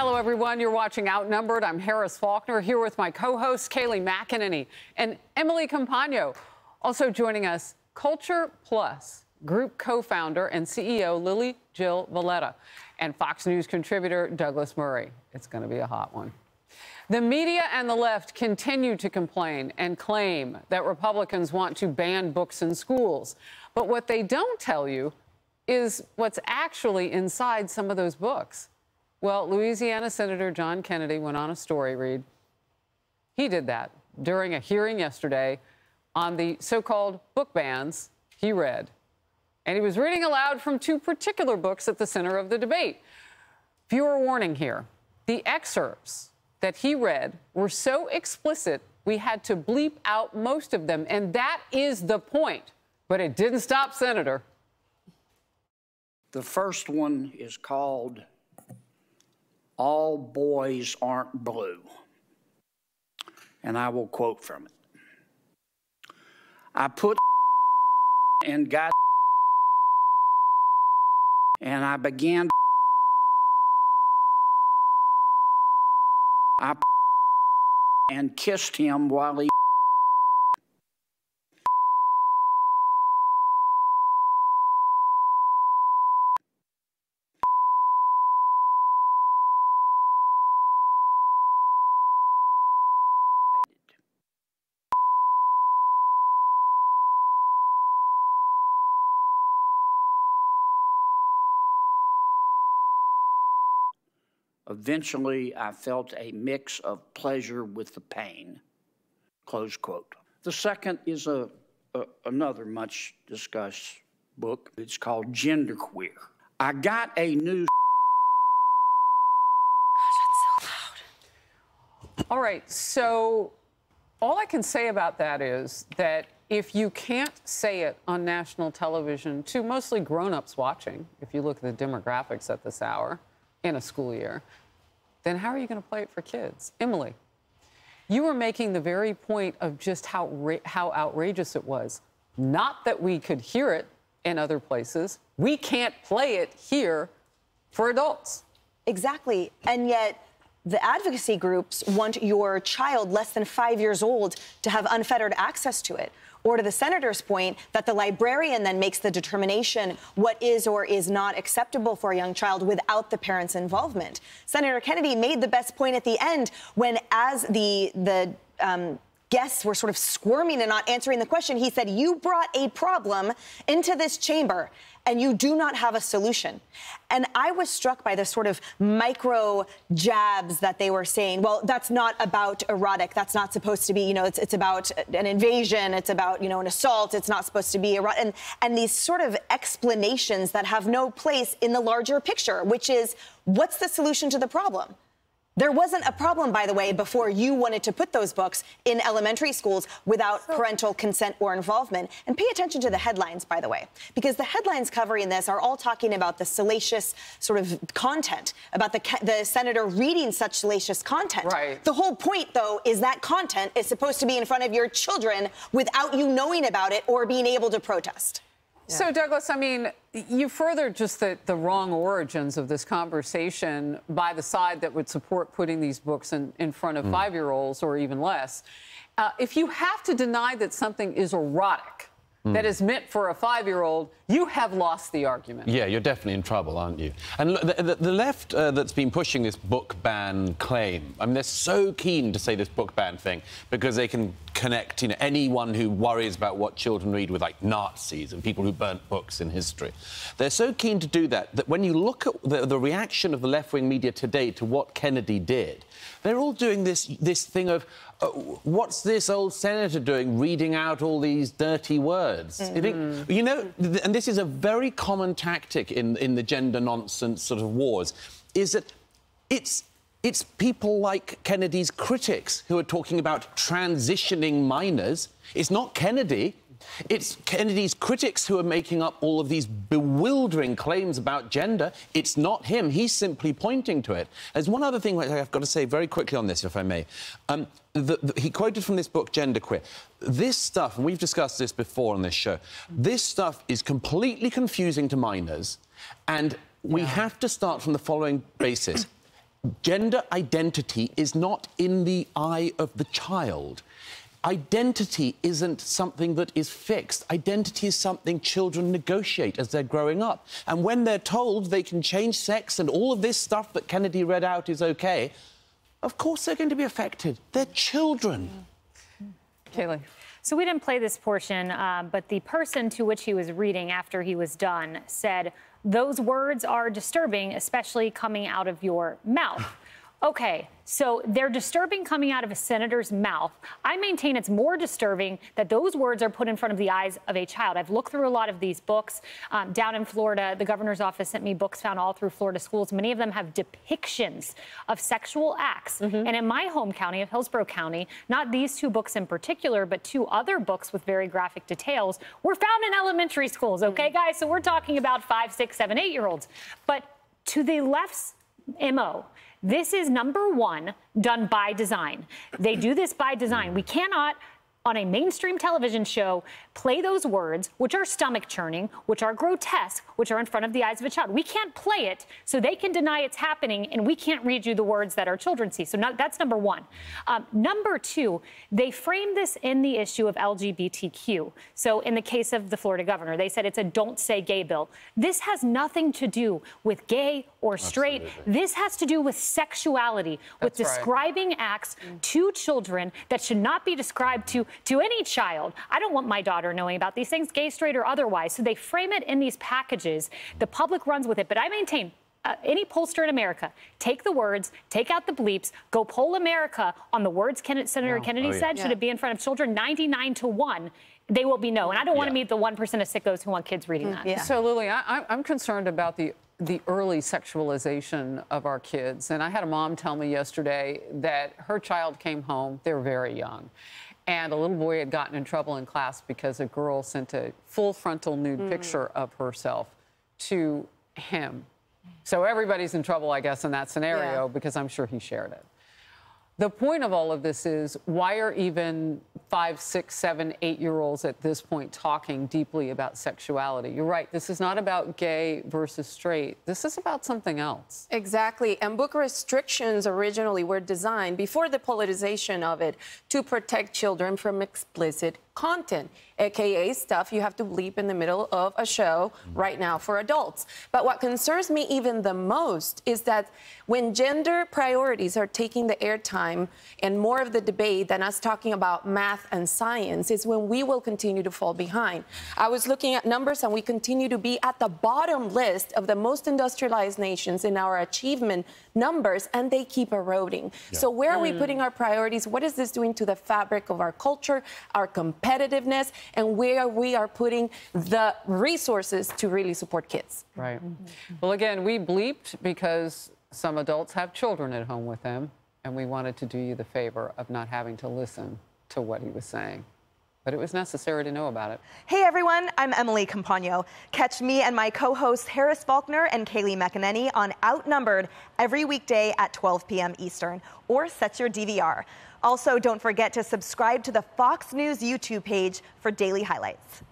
Hello, everyone. You're watching Outnumbered. I'm Harris Faulkner, here with my co-hosts, Kayleigh McEnany and Emily Campagno. Also joining us, Culture Plus Group co-founder and CEO Lily Jill Valletta, and Fox News contributor Douglas Murray. It's going to be a hot one. The media and the left continue to complain and claim that Republicans want to ban books in schools. But what they don't tell you is what's actually inside some of those books. Well, Louisiana Senator John Kennedy went on a story read. He did that during a hearing yesterday on the so-called book bans he read. And he was reading aloud from two particular books at the center of the debate. Viewer warning here. The excerpts that he read were so explicit, we had to bleep out most of them. And that is the point. But it didn't stop Senator. The first one is called All Boys Aren't Blue. And I will quote from it. I put and got and I began and kissed him while he Eventually, I felt a mix of pleasure with the pain, close quote. The second is another much discussed book. It's called Genderqueer. I got a new... Gosh, that's so loud. All right, so all I can say about that is that if you can't say it on national television to mostly grown-ups watching, if you look at the demographics at this hour, in a school year, then how are you going to play it for kids? Emily, you were making the very point of just how outrageous it was. Not that we could hear it in other places. We can't play it here for adults. Exactly. And yet the advocacy groups want your child less than 5 years old to have unfettered access to it. Or to the senator's point, that the librarian then makes the determination what is or is not acceptable for a young child without the parent's involvement. Senator Kennedy made the best point at the end when, as the guests were sort of squirming and not answering the question, he said, you brought a problem into this chamber and you do not have a solution. And I was struck by the sort of micro jabs that they were saying. Well, that's not about erotic. That's not supposed to be, you know, it's about an invasion. It's about, you know, an assault. It's not supposed to be erotic. And these sort of explanations that have no place in the larger picture, which is, what's the solution to the problem? There wasn't a problem, by the way, before you wanted to put those books in elementary schools without parental consent or involvement. And pay attention to the headlines, by the way, because the headlines covering this are all talking about the salacious sort of content, about the senator reading such salacious content. Right. The whole point, though, is that content is supposed to be in front of your children without you knowing about it or being able to protest. Yeah. So, Douglas, I mean, you furthered just the wrong origins of this conversation by the side that would support putting these books in front of 5-year-olds or even less. If you have to deny that something is erotic, that is meant for a 5-year-old, you have lost the argument. Yeah, you're definitely in trouble, aren't you? And look, the left that's been pushing this book ban claim, I mean, they're so keen to say this book ban thing because they can connect, you know, anyone who worries about what children read with, like, Nazis and people who burnt books in history. They're so keen to do that that when you look at the reaction of the left-wing media today to what Kennedy did, they're all doing this thing of, what's this old senator doing, reading out all these dirty words? You think, you know, and this is a very common tactic in the gender nonsense sort of wars, is that it's people like Kennedy's critics who are talking about transitioning minors. It's not Kennedy. It's Kennedy's critics who are making up all of these bewildering claims about gender. It's not him. He's simply pointing to it. There's one other thing which I've got to say very quickly on this, if I may. He quoted from this book, Genderqueer. This stuff, and we've discussed this before on this show, this stuff is completely confusing to minors, and we have to start from the following basis. gender identity is not in the eye of the child. Identity isn't something that is fixed. Identity is something children negotiate as they're growing up. And when they're told they can change sex and all of this stuff that Kennedy read out is OK, of course they're going to be affected. They're children. Kaylee. So we didn't play this portion, but the person to which he was reading after he was done said, "Those words are disturbing, especially coming out of your mouth." Okay, so they're disturbing coming out of a senator's mouth. I maintain it's more disturbing that those words are put in front of the eyes of a child. I've looked through a lot of these books. Down in Florida, the governor's office sent me books found all through Florida schools. Many of them have depictions of sexual acts. And in my home county of Hillsborough County, not these two books in particular, but two other books with very graphic details were found in elementary schools, okay, guys? So we're talking about 5, 6, 7, 8-year-olds. But to the left's MO, this is, number one, done by design. They do this by design. We cannot, on a mainstream television show, play those words, which are stomach-churning, which are grotesque, which are in front of the eyes of a child. We can't play it so they can deny it's happening, and we can't read you the words that our children see. So that's number one. Number two, they frame this in the issue of LGBTQ. So in the case of the Florida governor, they said it's a don't say gay bill. This has nothing to do with gay or straight. Absolutely. This has to do with sexuality, with describing acts to children that should not be described to any child. I don't want my daughter knowing about these things, gay, straight, or otherwise. So they frame it in these packages. The public runs with it. But I maintain any pollster in America, take the words, take out the bleeps, go poll America on the words Senator Kennedy said. Should it be in front of children? 99-1. They will be no. And I don't want to meet the 1% of sickos who want kids reading that. So, Lily, I'm concerned about the early sexualization of our kids. And I had a mom tell me yesterday that her child came home, they're very young, and a little boy had gotten in trouble in class because a girl sent a full frontal nude picture of herself to him. So everybody's in trouble, I guess, in that scenario, because I'm sure he shared it. The point of all of this is, why are even 5, 6, 7, 8-year-olds at this point talking deeply about sexuality? You're right. This is not about gay versus straight. This is about something else. Exactly. And book restrictions originally were designed, before the politicization of it, to protect children from explicit content, aka stuff you have to bleep in the middle of a show right now for adults. But what concerns me even the most is that when gender priorities are taking the airtime and more of the debate than us talking about math and science, is when we will continue to fall behind. I was looking at numbers, and we continue to be at the bottom list of the most industrialized nations in our achievement numbers, and they keep eroding. So where are we putting our priorities? What is this doing to the fabric of our culture, our competitiveness, and where we are putting the resources to really support kids? Right. Well, again, we bleeped because some adults have children at home with them, and we wanted to do you the favor of not having to listen to what he was saying. But it was necessary to know about it. Hey everyone, I'm Emily Campagno. Catch me and my co-hosts Harris Faulkner and Kaylee McEnany on Outnumbered every weekday at 12 p.m. Eastern, or set your DVR. Also, don't forget to subscribe to the Fox News YouTube page for daily highlights.